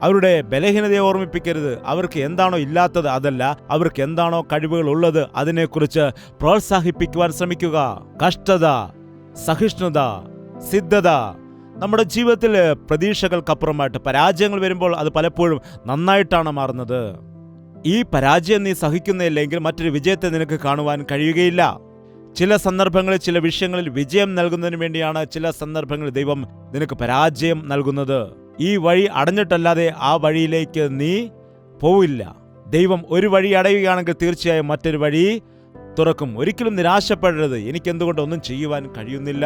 Speaker 2: അവരുടെ ബലഹീനതയെ ഓർമ്മിപ്പിക്കരുത്. അവർക്ക് എന്താണോ ഇല്ലാത്തത് അതല്ല, അവർക്ക് എന്താണോ കഴിവുകൾ ഉള്ളത് അതിനെക്കുറിച്ച് പ്രോത്സാഹിപ്പിക്കുവാൻ ശ്രമിക്കുക. കഷ്ടത, സഹിഷ്ണുത, സിദ്ധത, നമ്മുടെ ജീവിതത്തിൽ പ്രതീക്ഷകൾക്കപ്പുറമായിട്ട് പരാജയങ്ങൾ വരുമ്പോൾ അത് പലപ്പോഴും നന്നായിട്ടാണ് മാറുന്നത്. ഈ പരാജയം നീ സഹിക്കുന്നില്ലെങ്കിൽ മറ്റൊരു വിജയത്തെ നിനക്ക് കാണുവാൻ കഴിയുകയില്ല. ചില സന്ദർഭങ്ങളിൽ ചില വിഷയങ്ങളിൽ വിജയം നൽകുന്നതിന് വേണ്ടിയാണ് ചില സന്ദർഭങ്ങളിൽ ദൈവം നിനക്ക് പരാജയം നൽകുന്നത്. ഈ വഴി അടഞ്ഞിട്ടല്ലാതെ ആ വഴിയിലേക്ക് നീ പോവില്ല. ദൈവം ഒരു വഴി അടയുകയാണെങ്കിൽ തീർച്ചയായും മറ്റൊരു വഴി തുറക്കും. ഒരിക്കലും നിരാശപ്പെടരുത്. എനിക്കെന്തുകൊണ്ട് ഒന്നും ചെയ്യുവാൻ കഴിയുന്നില്ല.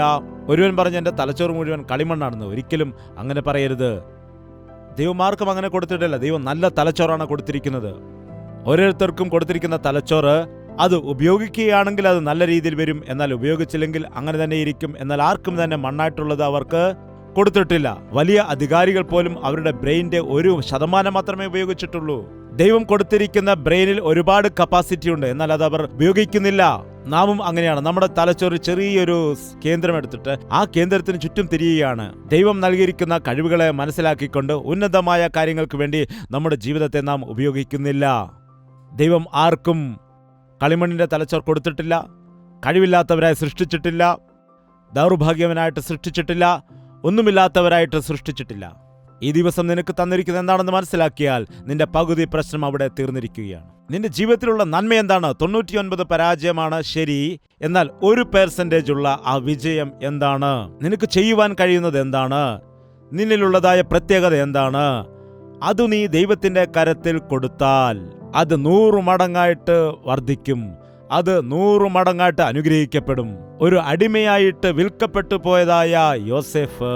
Speaker 2: ഒരുവൻ പറഞ്ഞ എൻ്റെ തലച്ചോറ് മുഴുവൻ കളിമണ്ണാണെന്ന്. ഒരിക്കലും അങ്ങനെ പറയരുത്. ദൈവമാർക്കും അങ്ങനെ കൊടുത്തിട്ടില്ല. ദൈവം നല്ല തലച്ചോറാണ് കൊടുത്തിരിക്കുന്നത്. ഓരോരുത്തർക്കും കൊടുത്തിരിക്കുന്ന തലച്ചോറ് അത് ഉപയോഗിക്കുകയാണെങ്കിൽ അത് നല്ല രീതിയിൽ വരും, എന്നാൽ ഉപയോഗിച്ചില്ലെങ്കിൽ അങ്ങനെ തന്നെ ഇരിക്കും. എന്നാൽ ആർക്കും തന്നെ മണ്ണായിട്ടുള്ളത് അവർക്ക് കൊടുത്തിട്ടില്ല. വലിയ അധികാരികൾ പോലും അവരുടെ ബ്രെയിനിന്റെ 1% മാത്രമേ ഉപയോഗിച്ചിട്ടുള്ളൂ. ദൈവം കൊടുത്തിരിക്കുന്ന ബ്രെയിനിൽ ഒരുപാട് കപ്പാസിറ്റി ഉണ്ട്, എന്നാൽ അത് അവർ ഉപയോഗിക്കുന്നില്ല. നാമും അങ്ങനെയാണ്. നമ്മുടെ തലച്ചോറ് ചെറിയൊരു കേന്ദ്രം എടുത്തിട്ട് ആ കേന്ദ്രത്തിന് ചുറ്റും തിരിയുകയാണ്. ദൈവം നൽകിയിരിക്കുന്ന കഴിവുകളെ മനസ്സിലാക്കിക്കൊണ്ട് ഉന്നതമായ കാര്യങ്ങൾക്ക് വേണ്ടി നമ്മുടെ ജീവിതത്തെ നാം ഉപയോഗിക്കുന്നില്ല. ദൈവം ആർക്കും കളിമണ്ണിന്റെ തലച്ചോർ കൊടുത്തിട്ടില്ല, കഴിവില്ലാത്തവരായി സൃഷ്ടിച്ചിട്ടില്ല, ദൗർഭാഗ്യവനായിട്ട് സൃഷ്ടിച്ചിട്ടില്ല, ഒന്നുമില്ലാത്തവരായിട്ട് സൃഷ്ടിച്ചിട്ടില്ല. ഈ ദിവസം നിനക്ക് തന്നിരിക്കുന്നത് എന്താണെന്ന് മനസ്സിലാക്കിയാൽ നിന്റെ പകുതി പ്രശ്നം അവിടെ തീർന്നിരിക്കുകയാണ്. നിന്റെ ജീവിതത്തിലുള്ള നന്മ എന്താണ്? 99 പരാജയമാണ് ശരി, എന്നാൽ 1% ഉള്ള ആ വിജയം എന്താണ്? നിനക്ക് ചെയ്യുവാൻ കഴിയുന്നത് എന്താണ്? നിന്നിലുള്ളതായ പ്രത്യേകത എന്താണ്? അത് നീ ദൈവത്തിന്റെ കരത്തിൽ കൊടുത്താൽ അത് 100 മടങ്ങായിട്ട് വർദ്ധിക്കും. അത് 100 മടങ്ങായിട്ട് അനുഗ്രഹിക്കപ്പെടും. ഒരു അടിമയായിട്ട് വിൽക്കപ്പെട്ടു പോയതായ യോസേഫ്,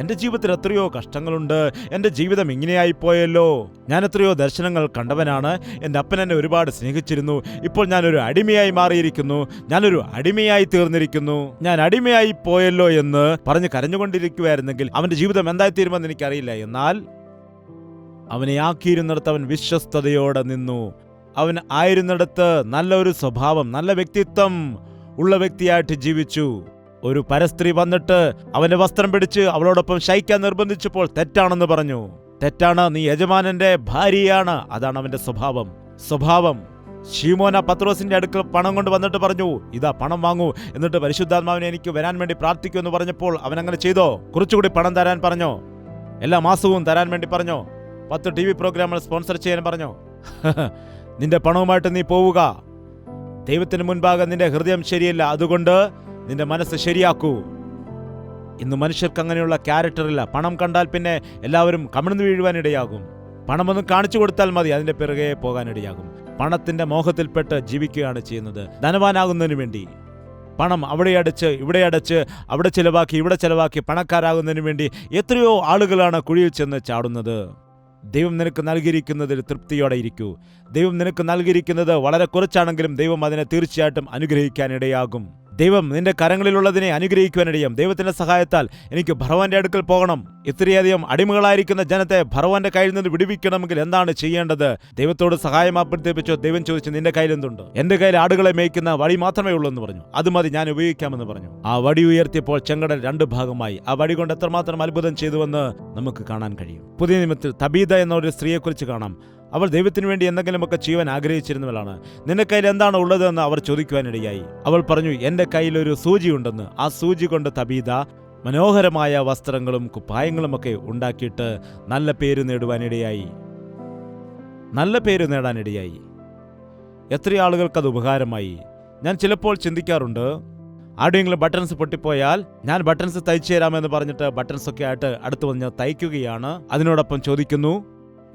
Speaker 2: എൻ്റെ ജീവിതത്തിൽ എത്രയോ കഷ്ടങ്ങളുണ്ട്, എൻ്റെ ജീവിതം ഇങ്ങനെയായിപ്പോയല്ലോ, ഞാൻ എത്രയോ ദർശനങ്ങൾ കണ്ടവനാണ്, എൻ്റെ അപ്പൻ എന്നെ ഒരുപാട് സ്നേഹിച്ചിരുന്നു, ഇപ്പോൾ ഞാനൊരു അടിമയായി മാറിയിരിക്കുന്നു, ഞാനൊരു അടിമയായി തീർന്നിരിക്കുന്നു, ഞാൻ അടിമയായി പോയല്ലോ എന്ന് പറഞ്ഞ് കരഞ്ഞുകൊണ്ടിരിക്കുവായിരുന്നെങ്കിൽ അവൻ്റെ ജീവിതം എന്തായിത്തീരുമെന്ന് എനിക്കറിയില്ല. എന്നാൽ അവനെ ആക്കിയിരുന്നിടത്ത് അവൻ വിശ്വസ്തയോടെ നിന്നു. അവൻ ആയിരുന്നിടത്ത് നല്ലൊരു സ്വഭാവം, നല്ല വ്യക്തിത്വം ഉള്ള വ്യക്തിയായിട്ട് ജീവിച്ചു. ഒരു പരസ്ത്രീ വന്നിട്ട് അവന്റെ വസ്ത്രം പിടിച്ച് അവളോടൊപ്പം ശയിക്കാൻ നിർബന്ധിച്ചപ്പോൾ തെറ്റാണെന്ന് പറഞ്ഞു. തെറ്റാണ്, നീ യജമാനന്റെ ഭാര്യയാണ്. അതാണ് അവന്റെ സ്വഭാവം. ശീമോന പത്രോസിന്റെ അടുക്കൽ പണം കൊണ്ട് വന്നിട്ട് പറഞ്ഞു, ഇതാ പണം വാങ്ങൂ, എന്നിട്ട് പരിശുദ്ധാത്മാവിനെ എനിക്ക് വരാൻ വേണ്ടി പ്രാർത്ഥിക്കൂ എന്ന് പറഞ്ഞപ്പോൾ അവൻ അങ്ങനെ ചെയ്തോ? കുറച്ചുകൂടി പണം തരാൻ പറഞ്ഞോ? എല്ലാ മാസവും തരാൻ വേണ്ടി പറഞ്ഞോ? 10 TV പ്രോഗ്രാമുകൾ സ്പോൺസർ ചെയ്യാൻ പറഞ്ഞോ? നിന്റെ പണവുമായിട്ട് നീ പോവുക. ദൈവത്തിന് മുൻപാകെ നിന്റെ ഹൃദയം ശരിയല്ല, അതുകൊണ്ട് നിന്റെ മനസ്സ് ശരിയാക്കൂ. ഇന്ന് മനുഷ്യർക്ക് അങ്ങനെയുള്ള ക്യാരക്ടറില്ല. പണം കണ്ടാൽ പിന്നെ എല്ലാവരും കമിഴ്ന്നു വീഴുവാനിടയാകും. പണമൊന്നും കാണിച്ചു കൊടുത്താൽ മതി, അതിന്റെ പിറകെ പോകാനിടയാകും. പണത്തിന്റെ മോഹത്തിൽപ്പെട്ട് ജീവിക്കുകയാണ് ചെയ്യുന്നത്, ധനവാനാകുന്നതിന് വേണ്ടി. പണം അവിടെ അടച്ച് ഇവിടെ അടച്ച്, അവിടെ ചിലവാക്കി ഇവിടെ ചിലവാക്കി പണക്കാരാകുന്നതിന് വേണ്ടി എത്രയോ ആളുകളാണ് കുഴിയിൽ ചെന്ന് ചാടുന്നത്. ദൈവം നിനക്ക് നൽകിയിരിക്കുന്നതിൽ തൃപ്തിയോടെ ഇരിക്കൂ. ദൈവം നിനക്ക് നൽകിയിരിക്കുന്നത് വളരെ കുറച്ചാണെങ്കിലും ദൈവം അതിനെ തീർച്ചയായിട്ടും അനുഗ്രഹിക്കാനിടയാകും. ദൈവം നിന്റെ കരങ്ങളിലുള്ളതിനെ അനുഗ്രഹിക്കുവാനിടയും. ദൈവത്തിന്റെ സഹായത്താൽ എനിക്ക് ഫറവോന്റെ അടുക്കൽ പോകണം. ഇത്രയധികം അടിമകളായിരിക്കുന്ന ജനത്തെ ഫറവോന്റെ കയ്യിൽ നിന്ന് വിടുവിക്കണമെങ്കിൽ എന്താണ് ചെയ്യേണ്ടത്? ദൈവത്തോട് സഹായം അഭ്യർത്ഥിപ്പിച്ചു. ദൈവം ചോദിച്ചു, നിന്റെ കയ്യിൽ എന്തുണ്ട്? എന്റെ കയ്യിൽ ആടുകളെ മേയ്ക്കുന്ന വടി മാത്രമേ ഉള്ളൂ എന്ന് പറഞ്ഞു. അത് മതി, ഞാൻ ഉപയോഗിക്കാമെന്ന് പറഞ്ഞു. ആ വടി ഉയർത്തിയപ്പോൾ ചെങ്കടൽ 2 ഭാഗമായി. ആ വടി കൊണ്ട് എത്രമാത്രം അത്ഭുതം ചെയ്തുവെന്ന് നമുക്ക് കാണാൻ കഴിയും. പുതിയ നിയമത്തിൽ തബീത എന്നൊരു സ്ത്രീയെക്കുറിച്ച് കാണാം. അവൾ ദൈവത്തിന് വേണ്ടി എന്തെങ്കിലുമൊക്കെ ചെയ്യുവാൻ ആഗ്രഹിച്ചിരുന്നവളാണ്. നിന്റെ കയ്യിൽ എന്താണ് ഉള്ളതെന്ന് അവർ ചോദിക്കുവാനിടയായി. അവൾ പറഞ്ഞു, എൻ്റെ കയ്യിൽ ഒരു സൂചി ഉണ്ടെന്ന്. ആ സൂചി കൊണ്ട് തബീത മനോഹരമായ വസ്ത്രങ്ങളും കുപ്പായങ്ങളുമൊക്കെ ഉണ്ടാക്കിയിട്ട് നല്ല പേര് നേടുവാനിടയായി. നല്ല പേര് നേടാനിടയായി. എത്ര ആളുകൾക്കത് ഉപകാരമായി. ഞാൻ ചിലപ്പോൾ ചിന്തിക്കാറുണ്ട്, ആരുടെയെങ്കിലും ബട്ടൺസ് പൊട്ടിപ്പോയാൽ ഞാൻ ബട്ടൺസ് തയ്ച്ചു തരാമെന്ന് പറഞ്ഞിട്ട് ബട്ടൺസൊക്കെ ആയിട്ട് അടുത്ത് വന്ന് തയ്ക്കുകയാണ്. അതിനോടൊപ്പം ചോദിക്കുന്നു,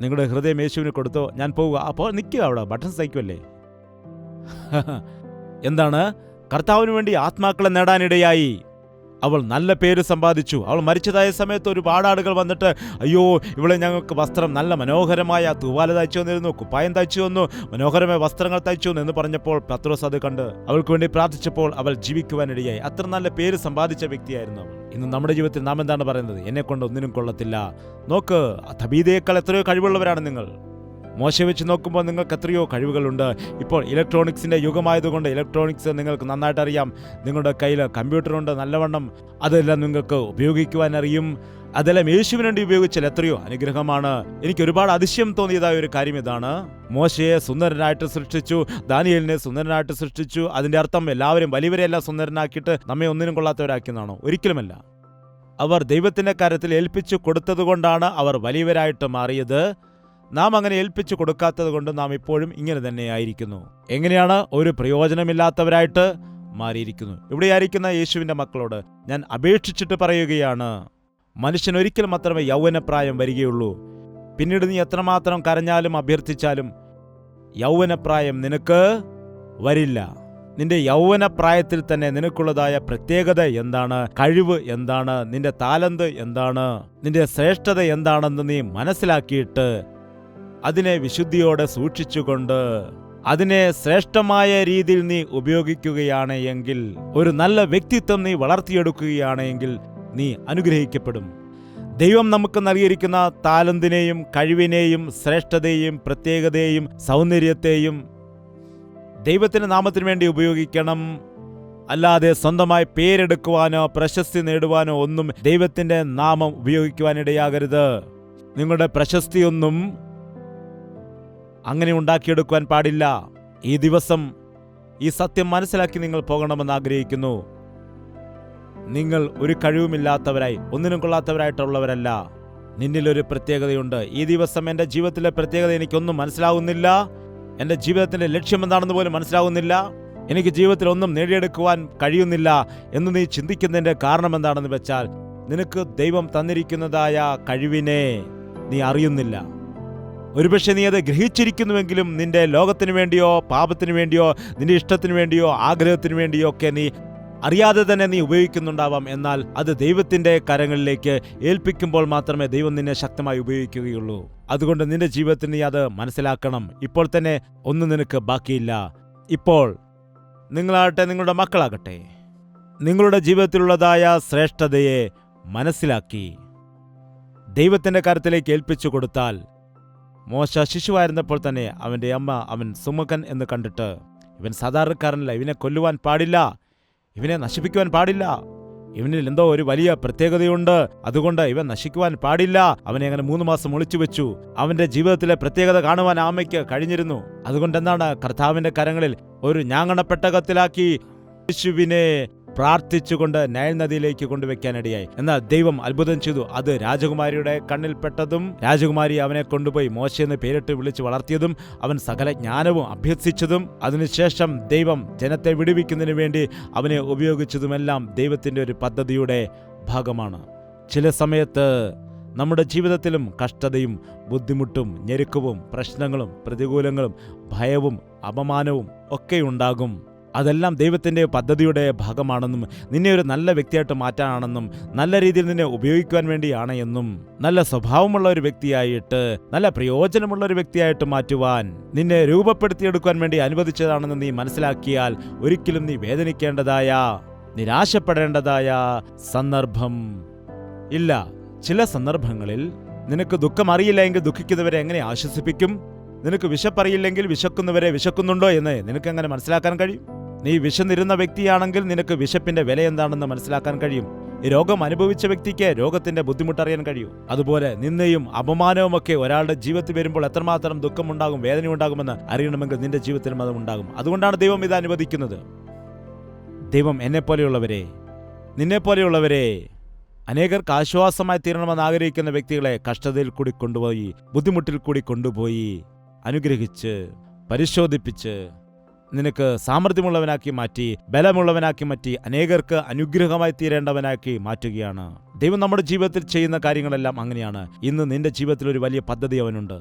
Speaker 2: നിങ്ങളുടെ ഹൃദയം യേശുവിന് കൊടുത്തോ? ഞാൻ പോവുക. അപ്പോൾ നിൽക്കുക അവിടെ, ബട്ടൺസ് തയ്ക്കുമല്ലേ. എന്താണ്? കർത്താവിന് വേണ്ടി ആത്മാക്കളെ നേടാനിടയായി. അവൾ നല്ല പേര് സമ്പാദിച്ചു. അവൾ മരിച്ചതായ സമയത്ത് ഒരുപാട് ആളുകൾ വന്നിട്ട്, അയ്യോ, ഇവളെ ഞങ്ങൾക്ക് വസ്ത്രം നല്ല മനോഹരമായ തൂവാല തയ്ച്ചു വന്നിരുന്നു, കുപ്പായം തയ്ച്ചു വന്നു, മനോഹരമായ വസ്ത്രങ്ങൾ തയ്ച്ചു വന്നു എന്ന് പറഞ്ഞപ്പോൾ പത്രോസ് അത് കണ്ട് അവൾക്ക് വേണ്ടി പ്രാർത്ഥിച്ചപ്പോൾ അവൾ ജീവിക്കുവാനിടയായി. അത്ര നല്ല പേര് സമ്പാദിച്ച വ്യക്തിയായിരുന്നു അവൾ. ഇന്ന് നമ്മുടെ ജീവിതത്തിൽ നാം എന്താണ് പറയുന്നത്? എന്നെ കൊണ്ട് ഒന്നിനും കൊള്ളത്തില്ല. നോക്ക്, തബീതയേക്കാൾ എത്രയോ കഴിവുള്ളവരാണ് നിങ്ങൾ. മോശയെ വെച്ച് നോക്കുമ്പോൾ നിങ്ങൾക്ക് എത്രയോ കഴിവുകളുണ്ട്. ഇപ്പോൾ ഇലക്ട്രോണിക്സിൻ്റെ യുഗമായതുകൊണ്ട് ഇലക്ട്രോണിക്സ് നിങ്ങൾക്ക് നന്നായിട്ട് അറിയാം. നിങ്ങളുടെ കയ്യിൽ കമ്പ്യൂട്ടറുണ്ട് നല്ലവണ്ണം, അതെല്ലാം നിങ്ങൾക്ക് ഉപയോഗിക്കുവാൻ അറിയും. അതെല്ലാം യേശുവിന് വേണ്ടി ഉപയോഗിച്ചാൽ എത്രയോ അനുഗ്രഹമാണ്. എനിക്ക് ഒരുപാട് അതിശയം തോന്നിയതായ ഒരു കാര്യം ഇതാണ്. മോശയെ സുന്ദരനായിട്ട് സൃഷ്ടിച്ചു, ദാനിയേലിനെ സുന്ദരനായിട്ട് സൃഷ്ടിച്ചു. അതിൻ്റെ അർത്ഥം എല്ലാവരും വലിയവരെയെല്ലാം സുന്ദരനാക്കിയിട്ട് നമ്മെ ഒന്നിനും കൊള്ളാത്തവരാക്കിയെന്നാണോ? ഒരിക്കലുമല്ല. അവർ ദൈവത്തിൻ്റെ കാര്യത്തിൽ ഏൽപ്പിച്ചു കൊടുത്തതുകൊണ്ടാണ് അവർ വലിയവരായിട്ട് മാറിയത്. നാം അങ്ങനെ ഏൽപ്പിച്ചു കൊടുക്കാത്തത് കൊണ്ട് നാം ഇപ്പോഴും ഇങ്ങനെ തന്നെയായിരിക്കുന്നു. എങ്ങനെയാണ്? ഒരു പ്രയോജനമില്ലാത്തവരായിട്ട് മാറിയിരിക്കുന്നു. ഇവിടെയായിരിക്കുന്ന യേശുവിൻ്റെ മക്കളോട് ഞാൻ അപേക്ഷിച്ചിട്ട് പറയുകയാണ്, മനുഷ്യൻ ഒരിക്കൽ മാത്രമേ യൗവനപ്രായം വരികയുള്ളൂ. പിന്നീട് നീ എത്രമാത്രം കരഞ്ഞാലും അഭ്യർത്ഥിച്ചാലും യൗവനപ്രായം നിനക്ക് വരില്ല. നിന്റെ യൗവനപ്രായത്തിൽ തന്നെ നിനക്കുള്ളതായ പ്രത്യേകത എന്താണ്, കഴിവ് എന്താണ്, നിന്റെ താലന്ത് എന്താണ്, നിന്റെ ശ്രേഷ്ഠത എന്താണെന്ന് നീ മനസ്സിലാക്കിയിട്ട് അതിനെ വിശുദ്ധിയോടെ സൂക്ഷിച്ചുകൊണ്ട് അതിനെ ശ്രേഷ്ഠമായ രീതിയിൽ നീ ഉപയോഗിക്കുകയാണ് എങ്കിൽ, ഒരു നല്ല വ്യക്തിത്വം നീ വളർത്തിയെടുക്കുകയാണ് എങ്കിൽ നീ അനുഗ്രഹിക്കപ്പെടും. ദൈവം നമുക്ക് നൽകിയിരിക്കുന്ന താലന്തിനെയും കഴിവിനെയും ശ്രേഷ്ഠതയെയും പ്രത്യേകതയെയും സൗന്ദര്യത്തെയും ദൈവത്തിൻ്റെ നാമത്തിന് വേണ്ടി ഉപയോഗിക്കണം. അല്ലാതെ സ്വന്തമായി പേരെടുക്കുവാനോ പ്രശസ്തി നേടുവാനോ ഒന്നും ദൈവത്തിൻ്റെ നാമം ഉപയോഗിക്കുവാനിടയാകരുത്. നിങ്ങളുടെ പ്രശസ്തിയൊന്നും അങ്ങനെ ഉണ്ടാക്കിയെടുക്കുവാൻ പാടില്ല. ഈ ദിവസം ഈ സത്യം മനസ്സിലാക്കി നിങ്ങൾ പോകണമെന്ന് ആഗ്രഹിക്കുന്നു. നിങ്ങൾ ഒരു കഴിവുമില്ലാത്തവരായി ഒന്നിനും കൊള്ളാത്തവരായിട്ടുള്ളവരല്ല. നിന്നിലൊരു പ്രത്യേകതയുണ്ട്. ഈ ദിവസം എൻ്റെ ജീവിതത്തിലെ പ്രത്യേകത എനിക്കൊന്നും മനസ്സിലാവുന്നില്ല, എൻ്റെ ജീവിതത്തിൻ്റെ ലക്ഷ്യം എന്താണെന്ന് പോലും മനസ്സിലാവുന്നില്ല, എനിക്ക് ജീവിതത്തിൽ ഒന്നും നേടിയെടുക്കുവാൻ കഴിയുന്നില്ല എന്ന് നീ ചിന്തിക്കുന്നതിൻ്റെ കാരണം എന്താണെന്ന് വെച്ചാൽ, നിനക്ക് ദൈവം തന്നിരിക്കുന്നതായ കഴിവിനെ നീ അറിയുന്നില്ല. ഒരുപക്ഷെ നീ അത് ഗ്രഹിച്ചിരിക്കുന്നുവെങ്കിലും നിന്റെ ലോകത്തിന് വേണ്ടിയോ പാപത്തിന് വേണ്ടിയോ നിന്റെ ഇഷ്ടത്തിന് വേണ്ടിയോ ആഗ്രഹത്തിന് വേണ്ടിയോ ഒക്കെ നീ അറിയാതെ തന്നെ നീ ഉപയോഗിക്കുന്നുണ്ടാവാം. എന്നാൽ അത് ദൈവത്തിൻ്റെ കരങ്ങളിലേക്ക് ഏൽപ്പിക്കുമ്പോൾ മാത്രമേ ദൈവം നിന്നെ ശക്തമായി ഉപയോഗിക്കുകയുള്ളൂ. അതുകൊണ്ട് നിന്റെ ജീവിതത്തിൽ നീ അത് മനസ്സിലാക്കണം. ഇപ്പോൾ തന്നെ ഒന്നും നിനക്ക് ബാക്കിയില്ല. ഇപ്പോൾ നിങ്ങളാകട്ടെ, നിങ്ങളുടെ മക്കളാകട്ടെ, നിങ്ങളുടെ ജീവിതത്തിലുള്ളതായ ശ്രേഷ്ഠതയെ മനസ്സിലാക്കി ദൈവത്തിൻ്റെ കരത്തിലേക്ക് ഏൽപ്പിച്ചു കൊടുത്താൽ, മോശ ശിശുവായിരുന്നപ്പോൾ തന്നെ അവൻ്റെ അമ്മ അവൻ സുമുഖൻ എന്ന് കണ്ടിട്ട്, ഇവൻ സാധാരണക്കാരനല്ല, ഇവനെ കൊല്ലുവാൻ പാടില്ല, ഇവനെ നശിപ്പിക്കുവാൻ പാടില്ല, ഇവനിൽ എന്തോ ഒരു വലിയ പ്രത്യേകതയുണ്ട്, അതുകൊണ്ട് ഇവൻ നശിക്കുവാൻ പാടില്ല, അവനെ അങ്ങനെ 3 മാസം ഒളിച്ചു വെച്ചു. അവന്റെ ജീവിതത്തിലെ പ്രത്യേകത കാണുവാൻ അമ്മയ്ക്ക് കഴിഞ്ഞിരുന്നു. അതുകൊണ്ട് എന്താണ്, കർത്താവിന്റെ കരങ്ങളിൽ ഒരു ഞാങ്ങണപ്പെട്ടകത്തിലാക്കി യേശുവിനെ പ്രാർത്ഥിച്ചുകൊണ്ട് നൈൽ നദിയിലേക്ക് കൊണ്ടുവയ്ക്കാനിടയായി. എന്നാൽ ദൈവം അത്ഭുതം ചെയ്തു. അത് രാജകുമാരിയുടെ കണ്ണിൽപ്പെട്ടതും രാജകുമാരി അവനെ കൊണ്ടുപോയി മോശയെന്ന് പേരിട്ട് വിളിച്ച് വളർത്തിയതും അവൻ സകല ജ്ഞാനവും അഭ്യസിച്ചതും അതിനുശേഷം ദൈവം ജനത്തെ വിടുവിക്കുന്നതിന് വേണ്ടി അവനെ ഉപയോഗിച്ചതുമെല്ലാം ദൈവത്തിൻ്റെ ഒരു പദ്ധതിയുടെ ഭാഗമാണ്. ചില സമയത്ത് നമ്മുടെ ജീവിതത്തിലും കഷ്ടതയും ബുദ്ധിമുട്ടും ഞെരുക്കവും പ്രശ്നങ്ങളും പ്രതികൂലങ്ങളും ഭയവും അപമാനവും ഒക്കെ ഉണ്ടാകും. അതെല്ലാം ദൈവത്തിൻ്റെ പദ്ധതിയുടെ ഭാഗമാണെന്നും നിന്നെ ഒരു നല്ല വ്യക്തിയായിട്ട് മാറ്റാനാണെന്നും നല്ല രീതിയിൽ നിന്നെ ഉപയോഗിക്കുവാൻ വേണ്ടിയാണ് എന്നും നല്ല സ്വഭാവമുള്ള ഒരു വ്യക്തിയായിട്ട് നല്ല പ്രയോജനമുള്ള ഒരു വ്യക്തിയായിട്ട് മാറ്റുവാൻ നിന്നെ രൂപപ്പെടുത്തിയെടുക്കുവാൻ വേണ്ടി അനുവദിച്ചതാണെന്ന് നീ മനസ്സിലാക്കിയാൽ ഒരിക്കലും നീ വേദനിക്കേണ്ടതായ നിരാശപ്പെടേണ്ടതായ സന്ദർഭം ഇല്ല. ചില സന്ദർഭങ്ങളിൽ നിനക്ക് ദുഃഖം അറിയില്ല എങ്കിൽ ദുഃഖിക്കുന്നവരെ എങ്ങനെ ആശ്വസിപ്പിക്കും? നിനക്ക് വിശപ്പറിയില്ലെങ്കിൽ വിശക്കുന്നവരെ വിശക്കുന്നുണ്ടോ എന്ന് നിനക്ക് എങ്ങനെ മനസ്സിലാക്കാൻ കഴിയും? നീ വിശന്നിരുന്ന വ്യക്തിയാണെങ്കിൽ നിനക്ക് വിശപ്പിന്റെ വില എന്താണെന്ന് മനസ്സിലാക്കാൻ കഴിയും. ഈ രോഗം അനുഭവിച്ച വ്യക്തിക്ക് രോഗത്തിന്റെ ബുദ്ധിമുട്ടറിയാൻ കഴിയും. അതുപോലെ നിന്ദയും അപമാനവും ഒക്കെ ഒരാളുടെ ജീവിതത്തിൽ വരുമ്പോൾ എത്രമാത്രം ദുഃഖമുണ്ടാകും, വേദനയുണ്ടാകുമെന്ന് അറിയണമെങ്കിൽ നിന്റെ ജീവിതത്തിലും അത് ഉണ്ടാകും. അതുകൊണ്ടാണ് ദൈവം ഇത് അനുവദിക്കുന്നത്. ദൈവം എന്നെപ്പോലെയുള്ളവരെ, നിന്നെപ്പോലെയുള്ളവരെ അനേകർക്ക് ആശ്വാസമായി തീരണമെന്ന് ആഗ്രഹിക്കുന്ന വ്യക്തികളെ കഷ്ടതയിൽ കൂടി കൊണ്ടുപോയി, ബുദ്ധിമുട്ടിൽ കൂടി കൊണ്ടുപോയി അനുഗ്രഹിച്ച് പരിശോധിപ്പിച്ച് നിനക്ക് സാമർഥ്യമുള്ളവനാക്കി മാറ്റി, ബലമുള്ളവനാക്കി മാറ്റി, അനേകർക്ക് അനുഗ്രഹമായി തീരേണ്ടവനാക്കി മാറ്റുകയാണ്. ദൈവം നമ്മുടെ ജീവിതത്തിൽ ചെയ്യുന്ന കാര്യങ്ങളെല്ലാം അങ്ങനെയാണ്. ഇന്ന് നിന്റെ ജീവിതത്തിൽ ഒരു വലിയ പദ്ധതി അവനുണ്ട്.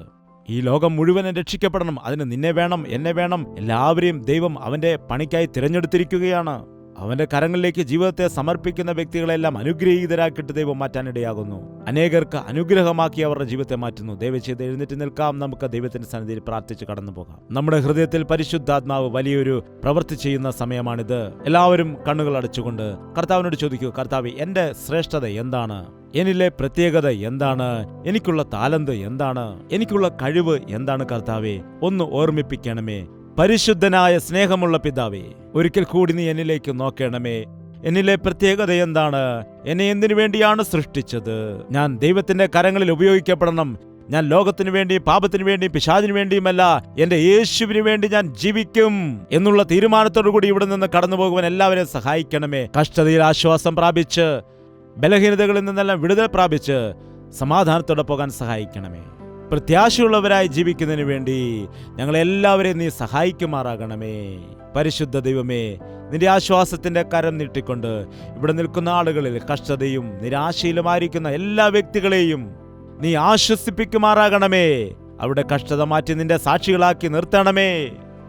Speaker 2: ഈ ലോകം മുഴുവനും രക്ഷിക്കപ്പെടണം. അതിന് നിന്നെ വേണം, എന്നെ വേണം. എല്ലാവരെയും ദൈവം അവന്റെ പണിക്കായി തിരഞ്ഞെടുത്തിരിക്കുകയാണ്. അവന്റെ കരങ്ങളിലേക്ക് ജീവിതത്തെ സമർപ്പിക്കുന്ന വ്യക്തികളെല്ലാം അനുഗ്രഹീതരാക്കിയിട്ട് ദൈവം മാറ്റാനിടയാകുന്നു. അനേകർക്ക് അനുഗ്രഹമാക്കി അവരുടെ ജീവിതത്തെ മാറ്റുന്നു. ദയവ് ചെയ്ത് എഴുന്നേറ്റ് നിൽക്കാം. നമുക്ക് ദൈവത്തിന്റെ സന്നിധിയിൽ പ്രാർത്ഥിച്ച് കടന്നു പോകാം. നമ്മുടെ ഹൃദയത്തിൽ പരിശുദ്ധാത്മാവ് വലിയൊരു പ്രവൃത്തി ചെയ്യുന്ന സമയമാണിത്. എല്ലാവരും കണ്ണുകൾ അടച്ചുകൊണ്ട് കർത്താവിനോട് ചോദിക്കൂ, കർത്താവേ, എന്റെ ശ്രേഷ്ഠത എന്താണ്? എന്നിലെ പ്രത്യേകത എന്താണ്? എനിക്കുള്ള താലന്ത് എന്താണ്? എനിക്കുള്ള കഴിവ് എന്താണ്? കർത്താവേ, ഒന്ന് ഓർമ്മിപ്പിക്കണമേ. പരിശുദ്ധനായ സ്നേഹമുള്ള പിതാവേ, ഒരിക്കൽ കൂടി നീ എന്നിലേക്ക് നോക്കണമേ. എന്നിലെ പ്രത്യേകത എന്താണ്? എന്നെ എന്തിനു വേണ്ടിയാണ് സൃഷ്ടിച്ചത്? ഞാൻ ദൈവത്തിന്റെ കരങ്ങളിൽ ഉപയോഗിക്കപ്പെടണം. ഞാൻ ലോകത്തിനു വേണ്ടി, പാപത്തിനു വേണ്ടി, പിശാചിനു വേണ്ടിയുമല്ല, എന്റെ യേശുവിന് വേണ്ടി ഞാൻ ജീവിക്കും എന്നുള്ള തീരുമാനത്തോടുകൂടി ഇവിടെ നിന്ന് കടന്നു പോകുവാൻ എല്ലാവരെയും സഹായിക്കണമേ. കഷ്ടതയിൽ ആശ്വാസം പ്രാപിച്ച്, ബലഹീനതകളിൽ നിന്നെല്ലാം വിടുതൽ പ്രാപിച്ച് സമാധാനത്തോടെ പോകാൻ സഹായിക്കണമേ. പ്രത്യാശയുള്ളവരായി ജീവിക്കുന്നതിന് വേണ്ടി ഞങ്ങളെല്ലാവരെയും നീ സഹായിക്കുമാറാകണമേ. പരിശുദ്ധ ദൈവമേ, നിന്റെ ആശ്വാസത്തിന്റെ കരം നീട്ടിക്കൊണ്ട് ഇവിടെ നിൽക്കുന്ന ആളുകളിൽ കഷ്ടതയും നിരാശയിലുമായിരിക്കുന്ന എല്ലാ വ്യക്തികളെയും നീ ആശ്വസിപ്പിക്കുമാറാകണമേ. അവിടെ കഷ്ടത മാറ്റി നിന്റെ സാക്ഷികളാക്കി നിർത്തണമേ.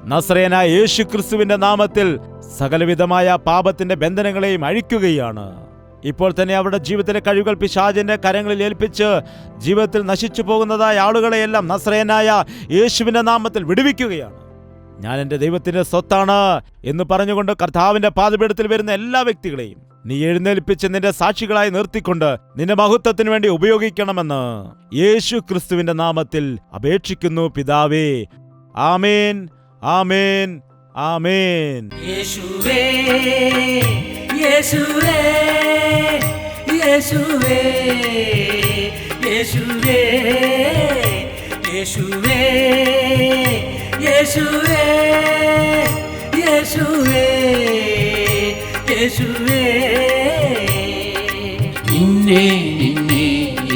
Speaker 2: നസറേയനായ യേശുക്രിസ്തുവിന്റെ നാമത്തിൽ സകലവിധമായ പാപത്തിന്റെ ബന്ധനങ്ങളെയും അഴിക്കുകയാണ്. ഇപ്പോൾ തന്നെ അവരുടെ ജീവിതത്തിലെ കഴിവുകൾ പിശാചിന്റെ കരങ്ങളിൽ ഏൽപ്പിച്ച് ജീവിതത്തിൽ നശിച്ചു പോകുന്നതായ ആളുകളെയെല്ലാം നസറേയനായ യേശുവിന്റെ നാമത്തിൽ വിടുവിക്കുകയാണ്. ഞാൻ എൻ്റെ ദൈവത്തിന്റെ സ്വത്താണ് എന്ന് പറഞ്ഞുകൊണ്ട് കർത്താവിന്റെ പാദപീഠത്തിൽ വരുന്ന എല്ലാ വ്യക്തികളെയും നീ എഴുന്നേൽപ്പിച്ച് നിന്റെ സാക്ഷികളായി നിർത്തിക്കൊണ്ട് നിന്റെ മഹത്വത്തിന് വേണ്ടി ഉപയോഗിക്കണമെന്ന് യേശു ക്രിസ്തുവിന്റെ നാമത്തിൽ അപേക്ഷിക്കുന്നു പിതാവേ. ആമേൻ, ആമേൻ, ആമേൻ.
Speaker 1: യേശുവേ, യേശുവേ, യേശുവേ, യേശുവേ, യേശുവേ, യേശുവേ, യേശുവേ, യേശുവേ. നിന്നെ നിന്നെ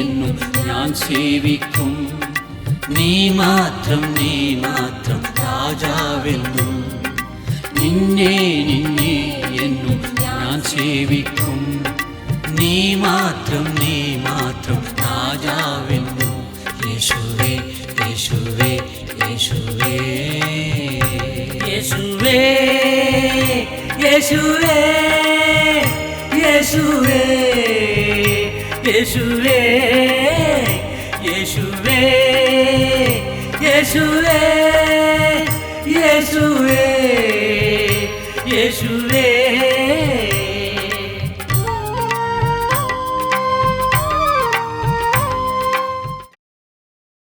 Speaker 1: എന്നും ഞാൻ സേവിക്കും. നീ മാത്രം രാജാവെന്നും. നിന്നെ നിന്നെ എന്നും ഞാൻ സേവിക്കും. നീ മാത്രം രാജാവെന്നും. യേശുവേ, യേശുവേ, യേശുവേ, യേശുവേ, യേശുവേ, യേശുവേ, യേശുവേ, യേശുവേ, യേശുവേ, യേശുവേ, യേശുവേ.